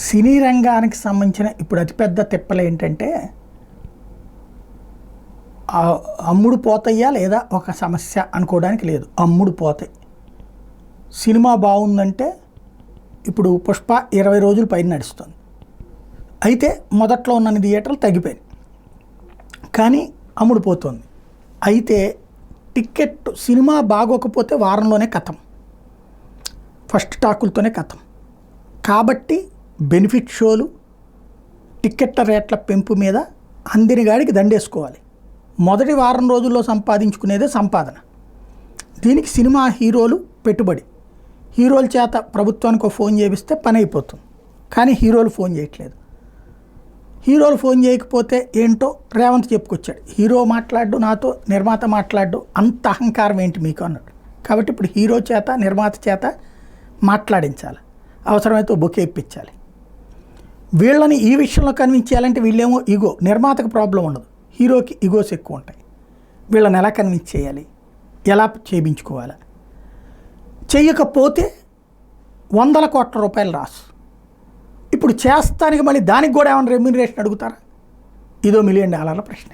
సినీ రంగానికి సంబంధించిన ఇప్పుడు అతిపెద్ద తిప్పలు ఏంటంటే అమ్ముడు పోతయ్యా లేదా ఒక సమస్య అనుకోవడానికి లేదు. అమ్ముడు పోతాయి. సినిమా బాగుందంటే ఇప్పుడు పుష్ప 20 రోజుల పైన నడుస్తుంది. అయితే మొదట్లో ఉన్న థియేటర్లు తగ్గిపోయాయి, కానీ అమ్ముడు పోతుంది. అయితే టికెట్ సినిమా బాగోకపోతే వారంలోనే కథం, ఫస్ట్ టాకులతోనే కథం. కాబట్టి బెనిఫిట్ షోలు, టికెట్ల రేట్ల పెంపు మీద అందిన గాడికి దండేసుకోవాలి. మొదటి వారం రోజుల్లో సంపాదించుకునేదే సంపాదన. దీనికి సినిమా హీరోలు పెట్టుబడి. హీరోల చేత ప్రభుత్వానికి ఫోన్ చేపిస్తే పని అయిపోతుంది, కానీ హీరోలు ఫోన్ చేయట్లేదు. హీరోలు ఫోన్ చేయకపోతే ఏంటో రేవంత్ చెప్పుకొచ్చాడు. హీరో మాట్లాడు నాతో, నిర్మాత మాట్లాడు, అంత అహంకారం ఏంటి మీకు అన్నాడు. కాబట్టి ఇప్పుడు హీరో చేత నిర్మాత చేత మాట్లాడించాలి, అవసరమైతే బొకే ఇప్పించాలి. వీళ్ళని ఈ విషయంలో కన్విన్స్ చేయాలంటే వీళ్ళేమో ఈగో, నిర్మాతకు ప్రాబ్లం ఉండదు, హీరోకి ఈగోస్ ఎక్కువ ఉంటాయి. వీళ్ళని ఎలా కన్విన్స్ చేయాలి, ఎలా చేయించుకోవాలి? చెయ్యకపోతే 100 కోట్ల రూపాయలు రాసు. ఇప్పుడు చేస్తానికి మళ్ళీ దానికి కూడా ఏమైనా రెమ్యూనరేషన్ అడుగుతారా? ఇదో $1 మిలియన్ ప్రశ్న.